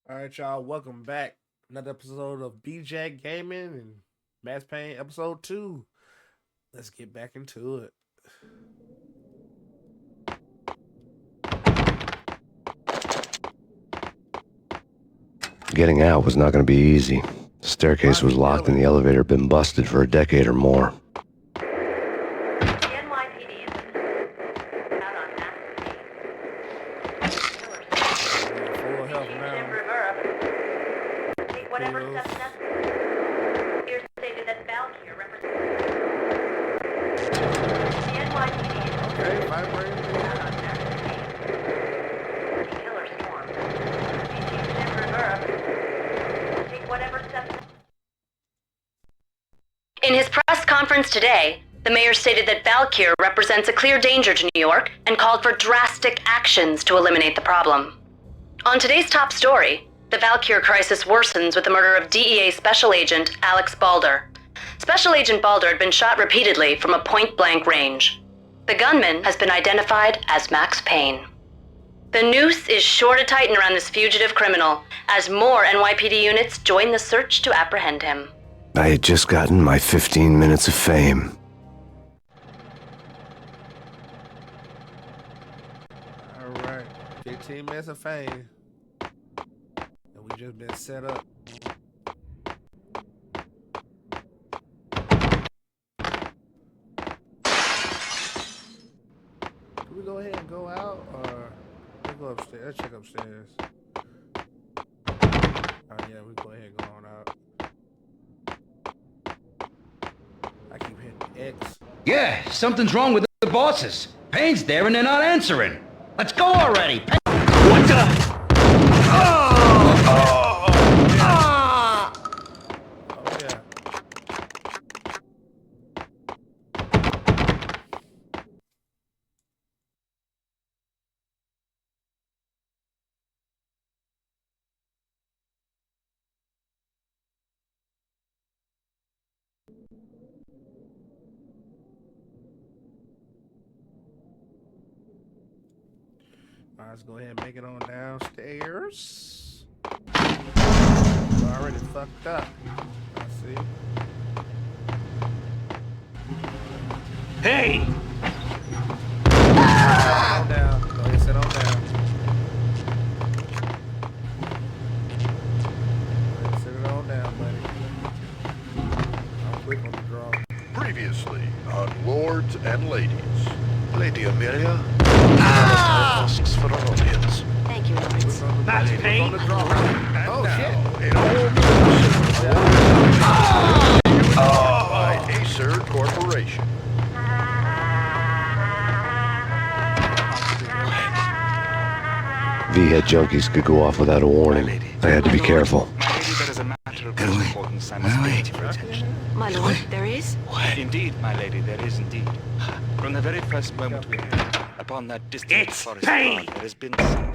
All right, y'all. Welcome back. Another episode of BJ Gaming and Max Payne episode 2. Let's get back into it. Getting out was not going to be easy. The staircase was locked and the elevator had been busted for a decade or more. Full health now. Take whatever steps necessary. Here stated that Valkyr represents the NYPD is Okay, vibrating. out on massive Payne. Killer storm. CG's in reserve. Take whatever steps. In his press conference today, the mayor stated that Valkyr represents a clear danger to New York and called for drastic actions to eliminate the problem. On today's top story, the Valkyr crisis worsens with the murder of DEA Special Agent Alex Balder. Special Agent Balder had been shot repeatedly from a point-blank range. The gunman has been identified as Max Payne. The noose is sure to tighten around this fugitive criminal as more NYPD units join the search to apprehend him. I had just gotten my 15 minutes of fame. All right. 15 minutes of fame. And we just been set up. Can we go ahead and go out, or let's go upstairs? Let's check upstairs. Oh yeah, we go ahead and go on out. I keep hitting X. Yeah, something's wrong with the bosses. Payne's there and they're not answering. Let's go already. What the? Oh yeah. All right, let's go ahead and make it on downstairs. We're already fucked up. I see. Hey! Sit on down. Go ahead, sit on down. Go ahead, sit it on down, buddy. I'm quick on the draw. Previously on Lords and Ladies. Lady Amelia asks for an audience. Thank you, Lawrence. That's On Payne. the draw. And Oh, now, shit. in all by Acer Corporation. V-head junkies could go off without a warning. I had to be careful. My lady, there is a matter of great importance I must bring to your attention. My lord, there is? Indeed, my lady, there is indeed. From the very first moment we met, upon that distant forest path, there has been some...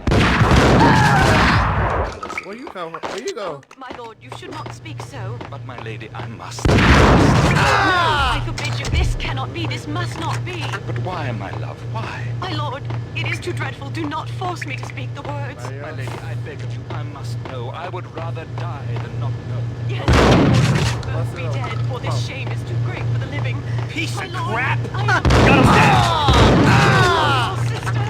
Where you come from? Where you go? My lord, you should not speak so. But my lady, I must. No, I forbid you. This cannot be. This must not be. But why, my love, why? My lord, it is too dreadful. Do not force me to speak the words. My lady, I beg of you, I must know. I would rather die than not know. Yes, my lord, we should both be dead, for this shame is too great for the living. Piece My of lord, crap! I am... Got him dead! Sister.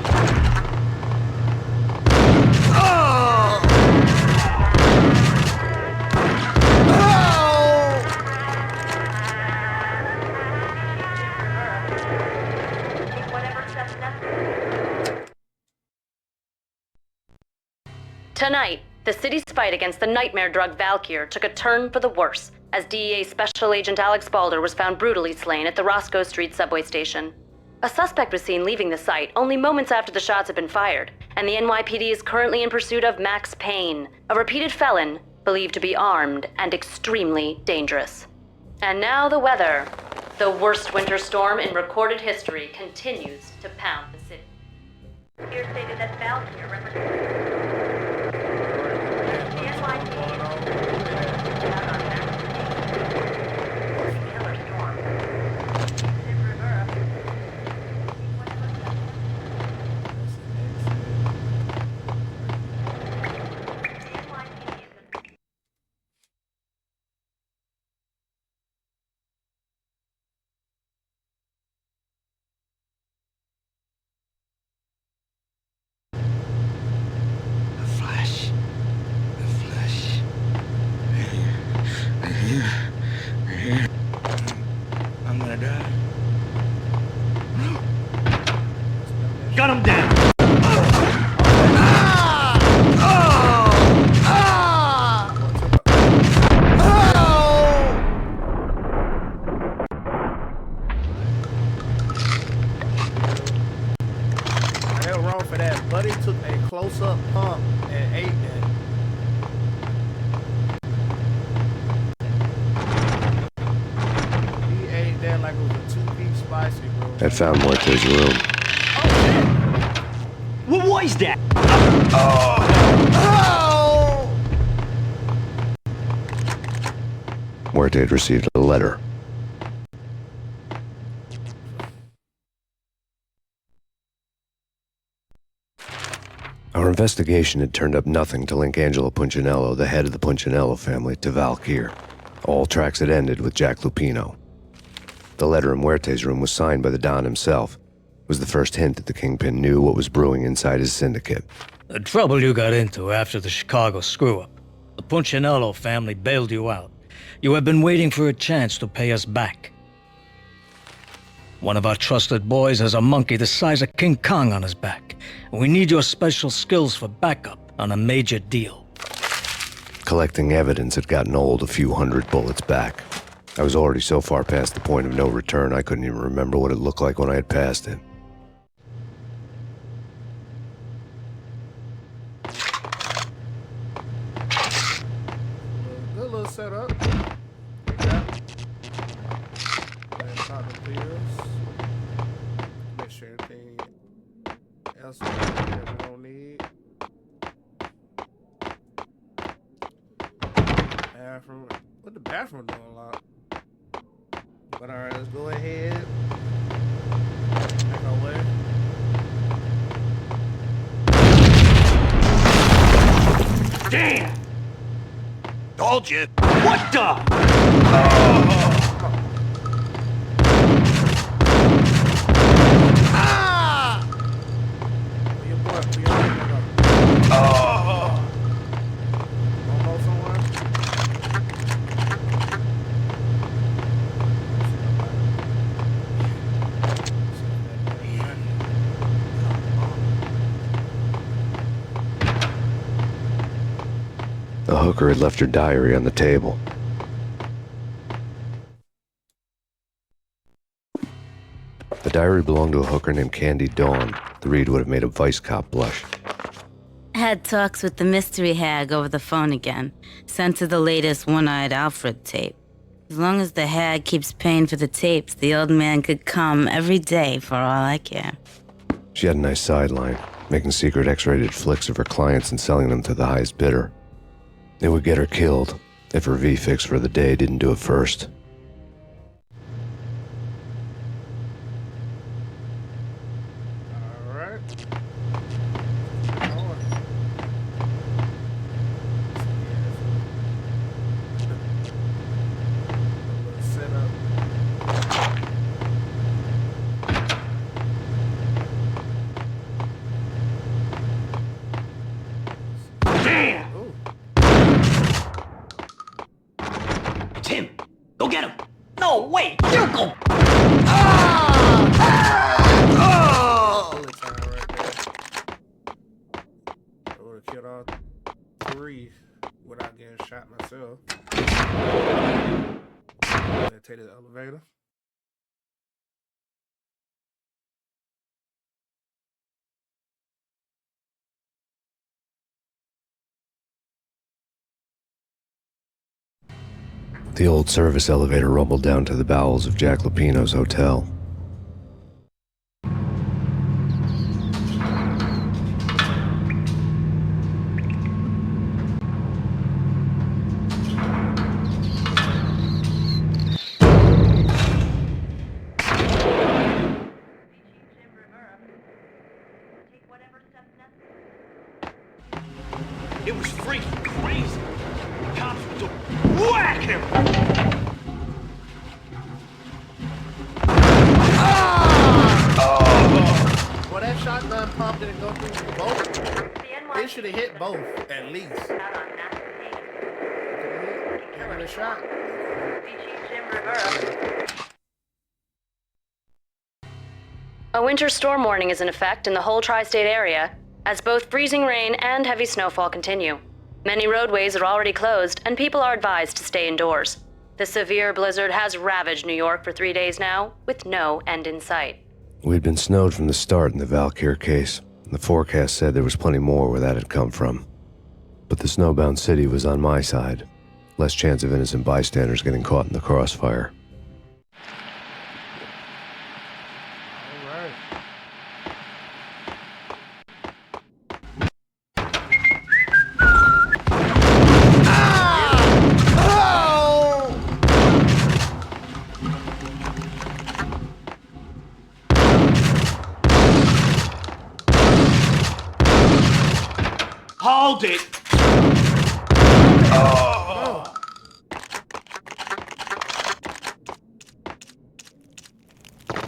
Tonight, the city's fight against the nightmare drug Valkyr took a turn for the worse as DEA Special Agent Alex Balder was found brutally slain at the Roscoe Street subway station. A suspect was seen leaving the site only moments after the shots had been fired, and the NYPD is currently in pursuit of Max Payne, a repeated felon believed to be armed and extremely dangerous. And now the weather. The worst winter storm in recorded history continues to pound the city. Here stated that Valkyr represents the NYPD out on Max Payne. Killer storm. In reserve. The NYPD Gun him down! They were wrong for that. Buddy took a close-up pump and ate that. He ate that like it was a 2-piece spicy, bro. I found Muerte's room. What was that? Muerte had received a letter. Our investigation had turned up nothing to link Angelo Punchinello, the head of the Punchinello family, to Valkyr. All tracks had ended with Jack Lupino. The letter in Muerte's room was signed by the Don himself. It was the first hint that the Kingpin knew what was brewing inside his syndicate. The trouble you got into after the Chicago screw-up. The Punchinello family bailed you out. You have been waiting for a chance to pay us back. One of our trusted boys has a monkey the size of King Kong on his back. We need your special skills for backup on a major deal. Collecting evidence had gotten old a few hundred bullets back. I was already so far past the point of no return I couldn't even remember what it looked like when I had passed it. Good little setup. Make sure everything else that we don't need. Bathroom. What the bathroom doing a lot? But alright, let's go ahead. Make our way. Damn! Told you. What the? Where your boy? Where your boy go? Wanna know somewhere? The hooker had left her diary on the table. The diary belonged to a hooker named Candy Dawn. The read would have made a vice cop blush. Had talks with the mystery hag over the phone again. Sent her the latest One-Eyed Alfred tape. As long as the hag keeps paying for the tapes, the old man could come every day for all I care. She had a nice sideline, making secret X-rated flicks of her clients and selling them to the highest bidder. It would get her killed if her V-fix for the day didn't do it first. Alright. Damn! Tim, go get him! No, wait! You go! Bullet time right there. I would have killed all 3 without getting shot myself. Take the elevator. The old service elevator rumbled down to the bowels of Jack Lupino's hotel. It was freaking crazy. Cops would just whack him! Well, that shotgun pump didn't go through both. It should have hit both, at least. Give it a shot. A winter storm warning is in effect in the whole tri-state area, as both freezing rain and heavy snowfall continue. Many roadways are already closed, and people are advised to stay indoors. The severe blizzard has ravaged New York for 3 days now, with no end in sight. We'd been snowed from the start in the Valkyr case. The forecast said there was plenty more where that had come from. But the snowbound city was on my side. Less chance of innocent bystanders getting caught in the crossfire. Hold it!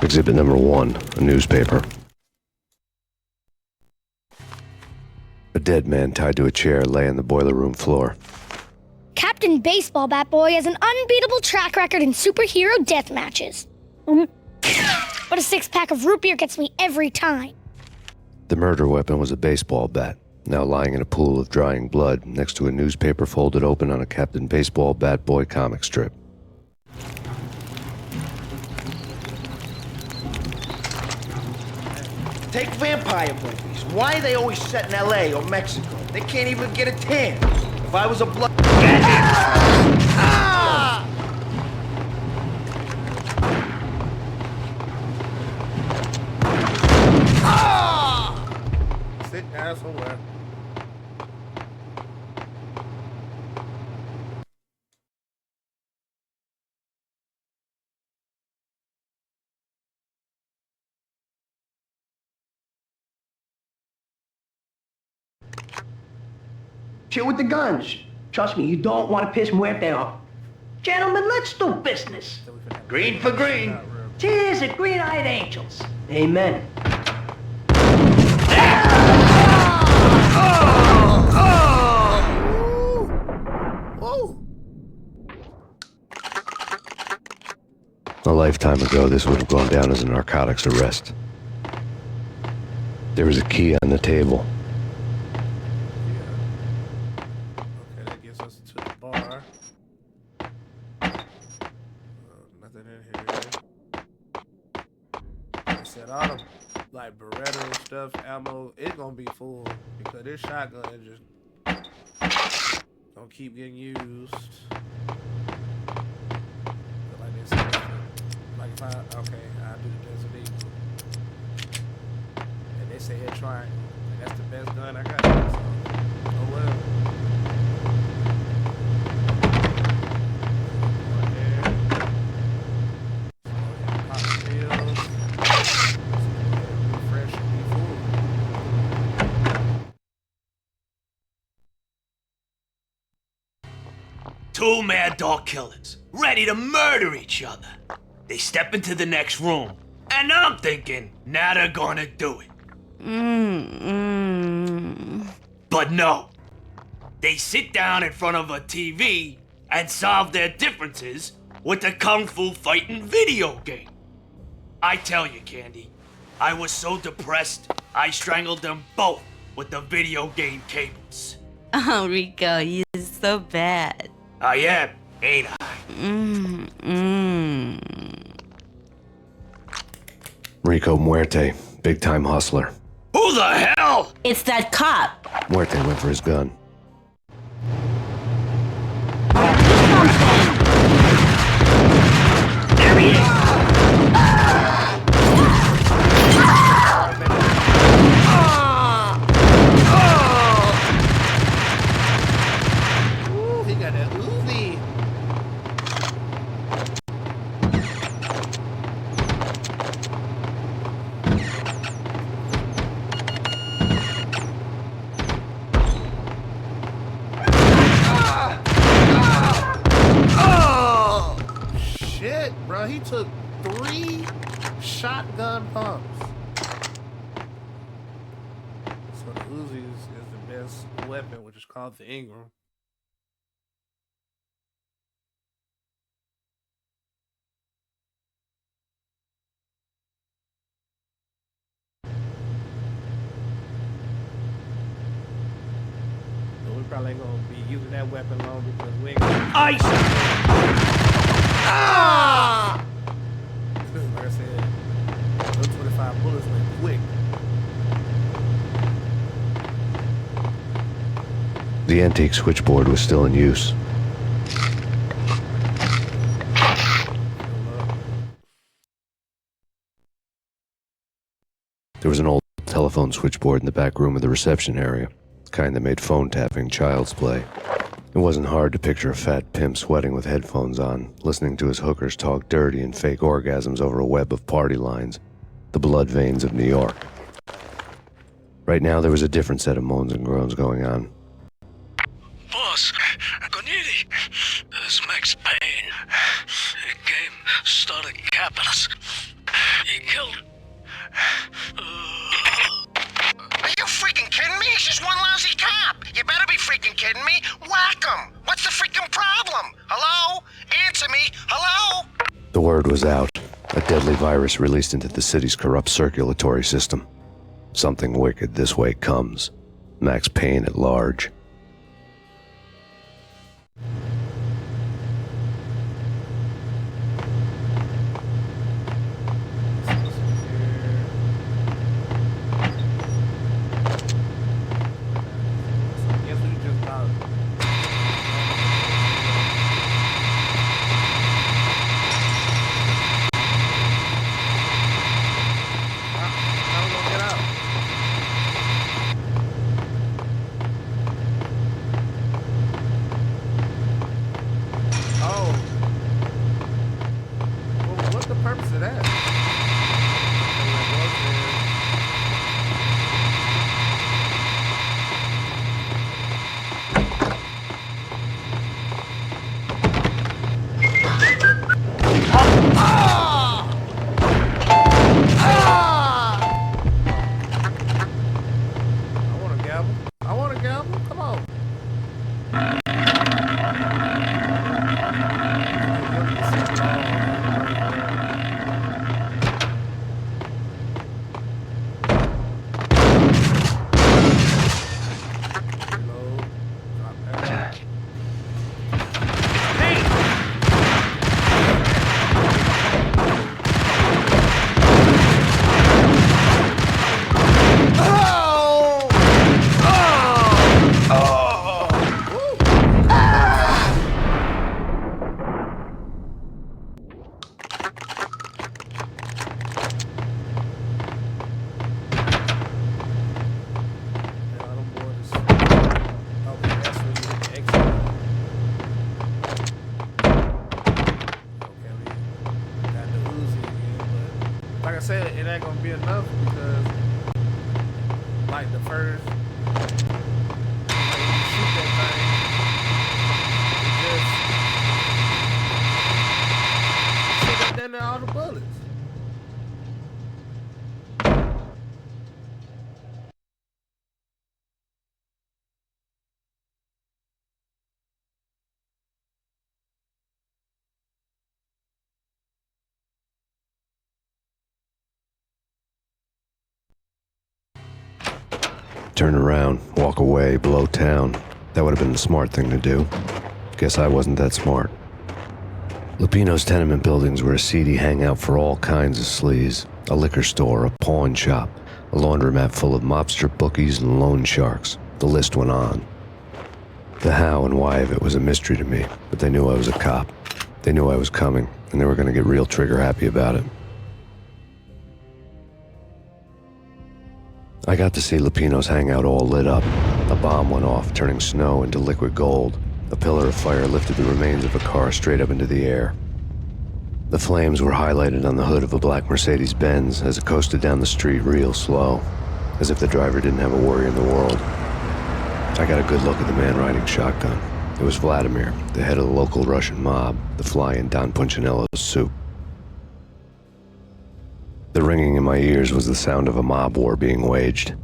Exhibit number 1, a newspaper. A dead man tied to a chair lay on the boiler room floor. Captain Baseball Bat Boy has an unbeatable track record in superhero death matches. But a 6-pack of root beer gets me every time. The murder weapon was a baseball bat, now lying in a pool of drying blood next to a newspaper folded open on a Captain Baseball Bat Boy comic strip. Take vampire movies. Why are they always set in LA or Mexico? They can't even get a tan. If I was a blood... Sit down somewhere. Chill with the guns. Trust me, you don't want to piss Muerte off. Gentlemen, let's do business. Green for green. Cheers at green-eyed angels. Amen. A lifetime ago, this would have gone down as a narcotics arrest. There was a key on the table. Okay, that gets us to the bar. Nothing in here. I said all the like Beretta stuff, ammo, it's gonna be full because this shotgun is just gonna keep getting used. But like this, like if I okay, I'll do the Desert Eagle. And they say hit triangle. And that's the best gun I got. So, oh well. Two mad dog killers, ready to murder each other. They step into the next room, and I'm thinking, now they're gonna do it. But no. They sit down in front of a TV and solve their differences with a kung fu fighting video game. I tell you, Candy, I was so depressed, I strangled them both with the video game cables. Oh, Rico, you're so bad. I am, ain't I? Rico Muerte, big-time hustler. Who the hell? It's that cop. Muerte went for his gun. There he is. Ooh, he got that Uzi. Shit, bro, he took 3 shotgun pumps. So the Uzi is the best weapon, which is called the Ingram. probably ain't gonna be using that weapon long because we ain't gonna... Ice! Ah! Like I said, those 25 bullets went quick. The antique switchboard was still in use. There was an old telephone switchboard in the back room of the reception area, the kind that made phone tapping child's play. It wasn't hard to picture a fat pimp sweating with headphones on, listening to his hookers talk dirty and fake orgasms over a web of party lines, the blood veins of New York. Right now, there was a different set of moans and groans going on. Boss, Conidi, this Max Payne. He came, started capping us. He killed... Are you freaking kidding me? He's just one lousy cop. You better be freaking kidding me. Whack him. What's the freaking problem? Hello? Answer me. Hello? The word was out. A deadly virus released into the city's corrupt circulatory system. Something wicked this way comes. Max Payne at large. It ain't gonna be enough because, like, the first, like, when you shoot that thing, it just shit in all the bullets. Turn around, walk away, blow town. That would have been the smart thing to do. Guess I wasn't that smart. Lupino's tenement buildings were a seedy hangout for all kinds of sleaze. A liquor store, a pawn shop, a laundromat full of mobster bookies and loan sharks. The list went on. The how and why of it was a mystery to me, but they knew I was a cop. They knew I was coming, and they were going to get real trigger happy about it. I got to see Lupino's hangout all lit up. A bomb went off, turning snow into liquid gold. A pillar of fire lifted the remains of a car straight up into the air. The flames were highlighted on the hood of a black Mercedes-Benz as it coasted down the street real slow, as if the driver didn't have a worry in the world. I got a good look at the man riding shotgun. It was Vladimir, the head of the local Russian mob, the fly in Don Punchinello's soup. The ringing in my ears was the sound of a mob war being waged.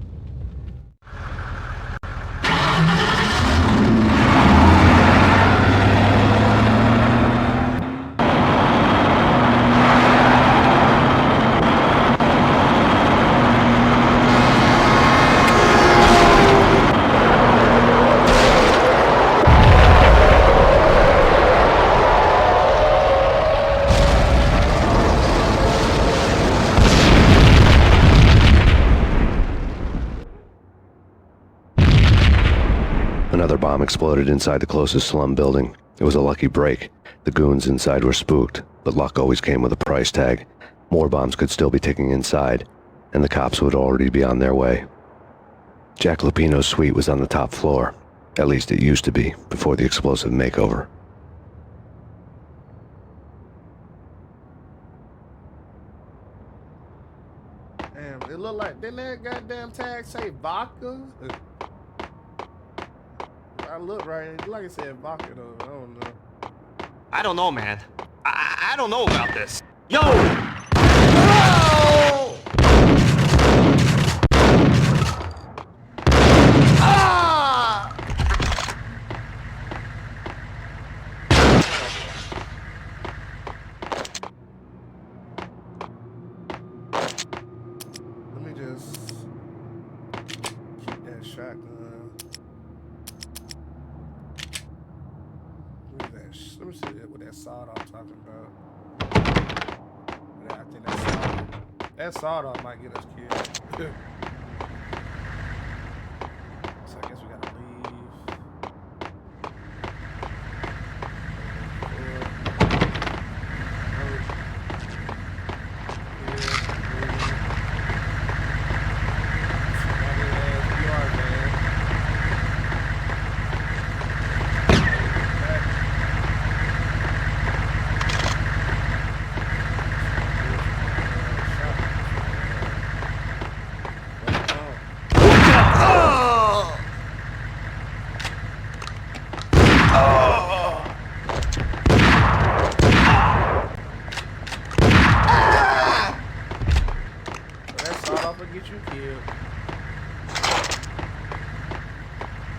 Another bomb exploded inside the closest slum building. It was a lucky break. The goons inside were spooked, but luck always came with a price tag. More bombs could still be ticking inside, and the cops would already be on their way. Jack Lupino's suite was on the top floor. At least it used to be, before the explosive makeover. Damn, it looked like, didn't that goddamn tag say vodka? I look right, it looked like it said vodka though, I don't know. I don't know, man. I don't know about this. Yo! Let me just keep that shotgun. Let me see what that sawed off talking about. Yeah, I think that sawed off might get us killed. So I guess we gotta leave.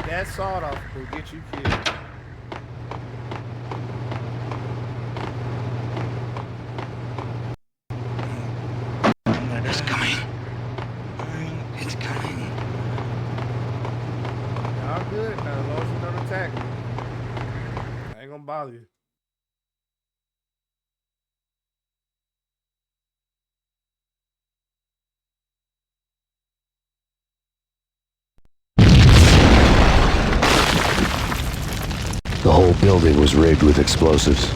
That sawed off will get you killed. It's coming. It's coming. Y'all good now, as long as you don't attack me. I ain't gonna bother you. The whole building was rigged with explosives.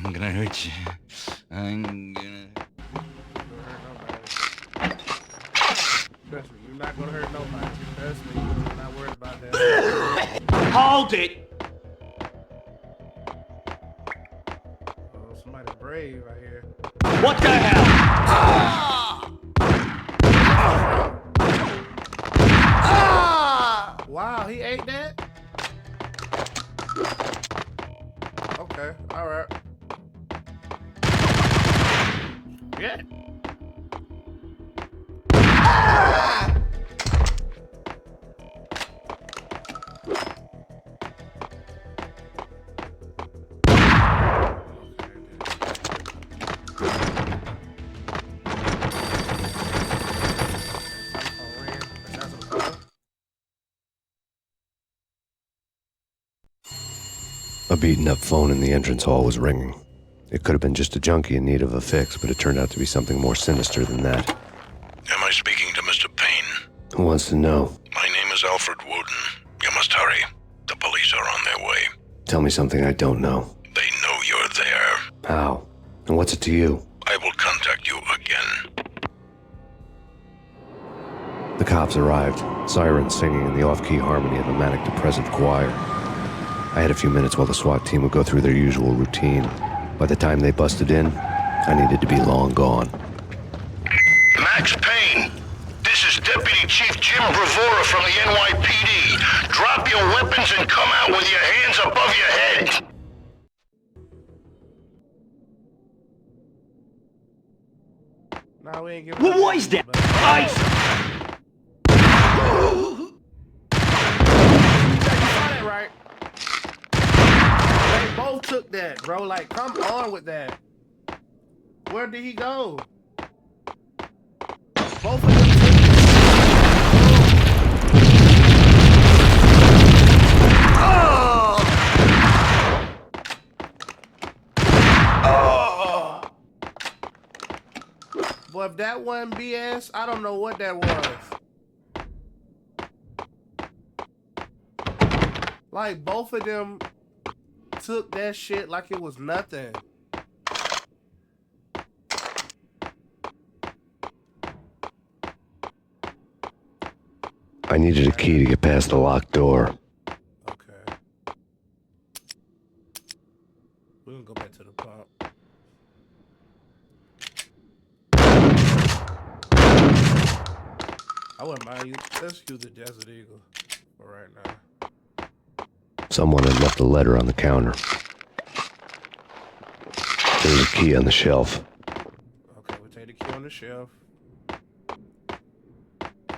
I'm gonna hurt you. I'm gonna... Trust me, you're not gonna hurt nobody. Trust me, you're not worried about that. Hold it! Oh, somebody brave right here. What the hell? Wow, he ate that? Okay, alright. Yeah. A beaten-up phone in the entrance hall was ringing. It could have been just a junkie in need of a fix, but it turned out to be something more sinister than that. Am I speaking to Mr. Payne? Who wants to know? My name is Alfred Woden. You must hurry. The police are on their way. Tell me something I don't know. They know you're there. How? And what's it to you? I will contact you again. The cops arrived, sirens singing in the off-key harmony of a manic-depressive choir. I had a few minutes while the SWAT team would go through their usual routine. By the time they busted in, I needed to be long gone. Max Payne, this is Deputy Chief Jim Bravura from the NYPD. Drop your weapons and come out with your hands above your head. Nah, we ain't giving What was that? Ice! You saw that, right? They both took that, bro. Like, come on with that. Where did he go? Both of them took it. Well, if that wasn't BS, I don't know what that was. Like, both of them took that shit like it was nothing. I needed a key to get past the locked door. Okay. We're gonna go back to the pump. I wouldn't mind you. Let's use the Desert Eagle for right now. Someone had left a letter on the counter. There's a key on the shelf. Okay, we'll take the key on the shelf.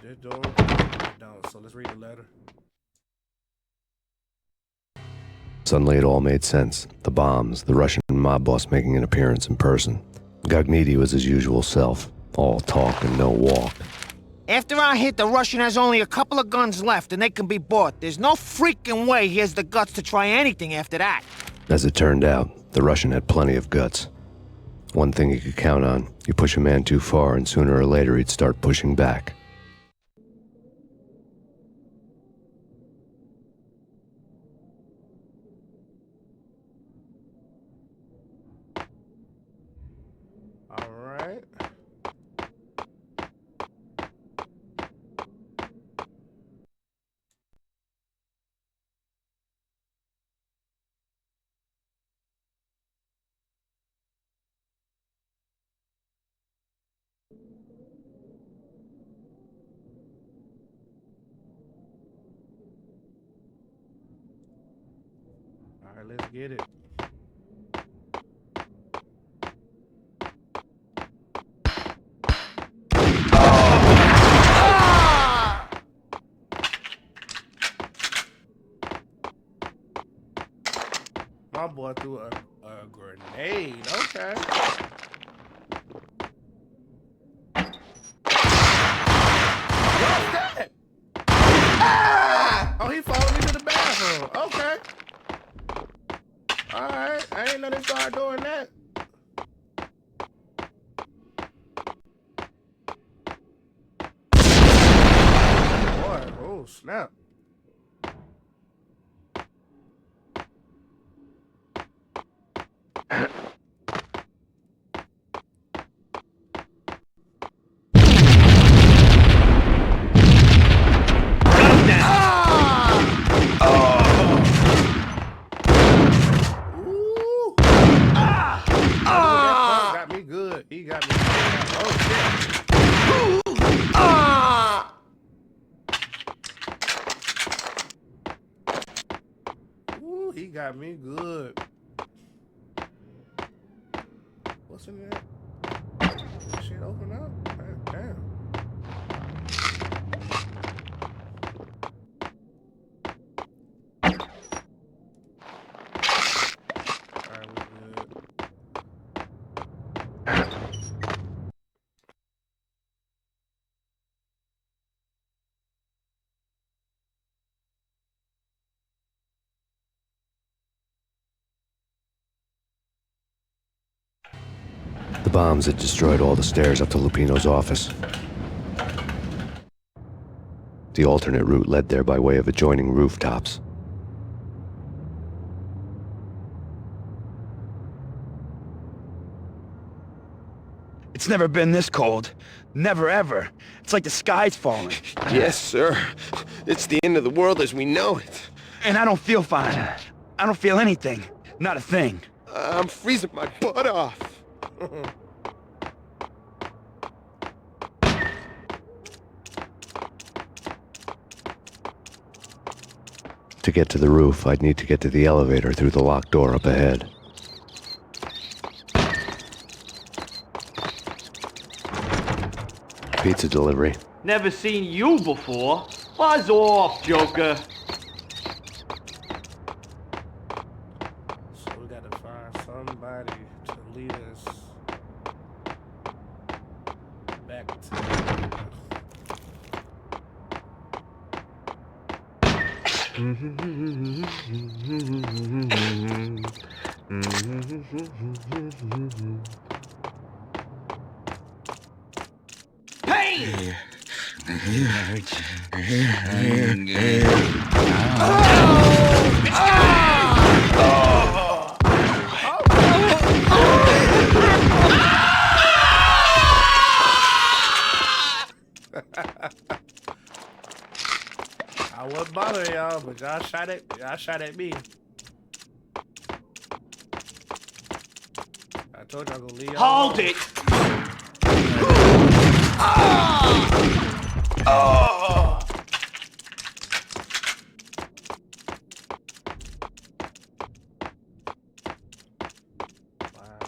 This door, don't. So let's read the letter. Suddenly it all made sense. The bombs, the Russian mob boss making an appearance in person. Gognitti was his usual self. All talk and no walk. After our hit, the Russian has only a couple of guns left and they can be bought. There's no freaking way he has the guts to try anything after that. As it turned out, the Russian had plenty of guts. One thing he could count on, you push a man too far and sooner or later he'd start pushing back. Alright. Alright, let's get it. My boy threw a grenade. Okay. What's that? Ah! Oh, he followed me to the bathroom. Okay. Alright. I ain't know they started doing that. Boy, oh, snap. Got me good. He got me. Oh shit. Ooh, he got me good. What's in there? Shit open up? Damn. Alright, we good. The bombs had destroyed all the stairs up to Lupino's office. The alternate route led there by way of adjoining rooftops. It's never been this cold. Never ever. It's like the sky's falling. Yes, sir. It's the end of the world as we know it. And I don't feel fine. I don't feel anything. Not a thing. I'm freezing my butt off. To get to the roof, I'd need to get to the elevator through the locked door up ahead. Pizza delivery. Never seen you before. Buzz off, Joker. So we gotta find somebody to lead us back to Payne! I wasn't bothering y'all, but y'all shot at me. I told y'all gonna leave y'all Hold alone. it! Oh! Wow.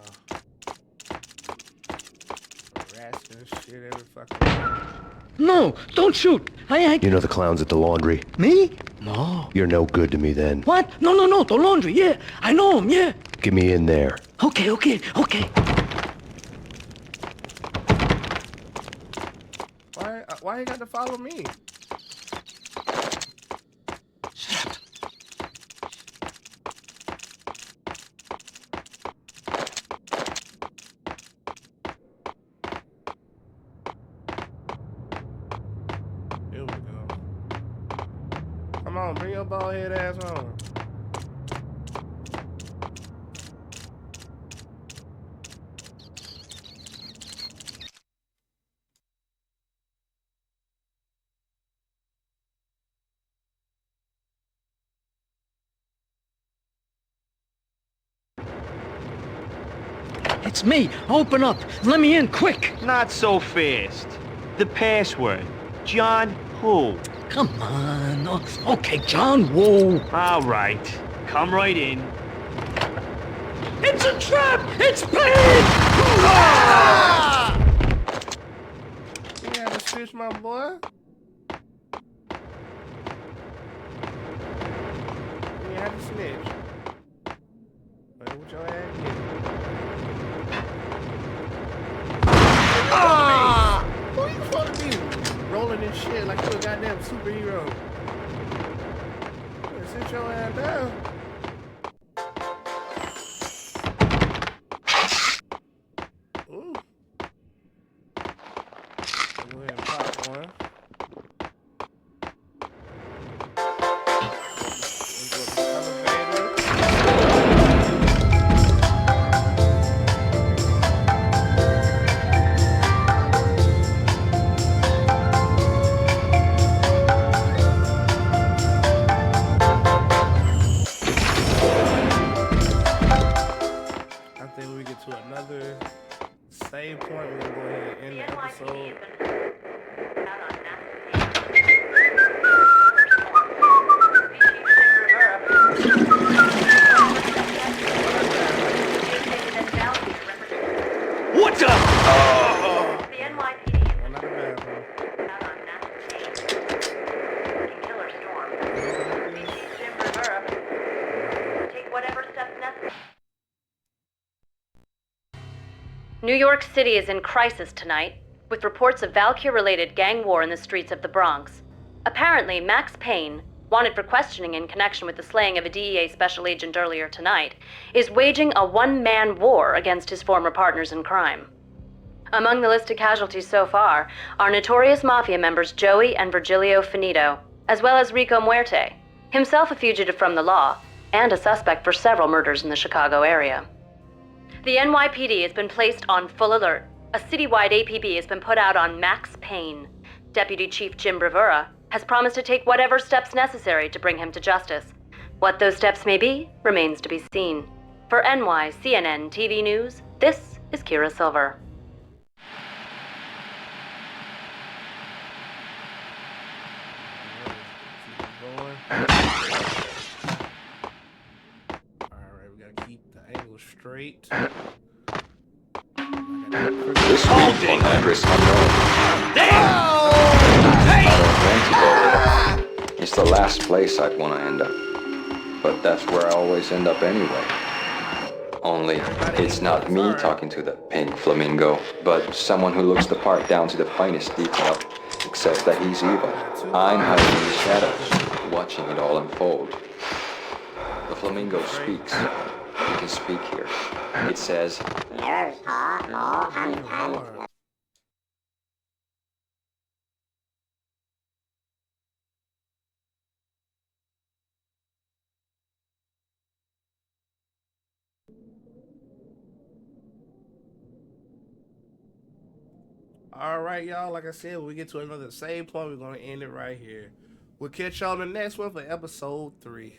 Harassing and shit every fucking. No, don't shoot. I ain't. You know the clowns at the laundry? Me? No. You're no good to me then. What? No, the laundry, yeah. I know him, yeah. Get me in there. Okay. Why you got to follow me? Here we go. Come on, bring your bald head ass home. It's me. Open up. Let me in, quick. Not so fast. The password. John who? Come on. Okay, John Woo. All right. Come right in. It's a trap! It's Payne! You had to switch, my boy. You had to snitch. Wait, what your ass did? Who you supposed to be rolling in shit like you a goddamn superhero? You sit your ass down. Ooh. Go ahead and pop one. I think when we get to another save point, we're gonna go ahead and end the episode. What the? Oh! The NYPD One out of the bathroom. out on massive taking killer storm. Chief Jim Rivera take whatever steps necessary. New York City is in crisis tonight, with reports of Valkyr-related gang war in the streets of the Bronx. Apparently, Max Payne, wanted for questioning in connection with the slaying of a DEA special agent earlier tonight, is waging a one-man war against his former partners in crime. Among the listed casualties so far are notorious mafia members Joey and Virgilio Finito, as well as Rico Muerte, himself a fugitive from the law, and a suspect for several murders in the Chicago area. The NYPD has been placed on full alert. A citywide APB has been put out on Max Payne. Deputy Chief Jim Rivera has promised to take whatever steps necessary to bring him to justice. What those steps may be remains to be seen. For NYCNN TV News, this is Kira Silver. Alright, we gotta keep the angle straight. I gotta This week on address unknown. I don't want to go there. It's the last place I'd want to end up. But that's where I always end up anyway. Only, it's not me talking to the pink flamingo, but someone who looks the part down to the finest detail, except that he's evil. I'm hiding in the shadows, watching it all unfold. The flamingo speaks. You can speak here. It says... All right, y'all. Like I said, when we get to another save point, we're going to end it right here. We'll catch y'all in the next one for episode 3.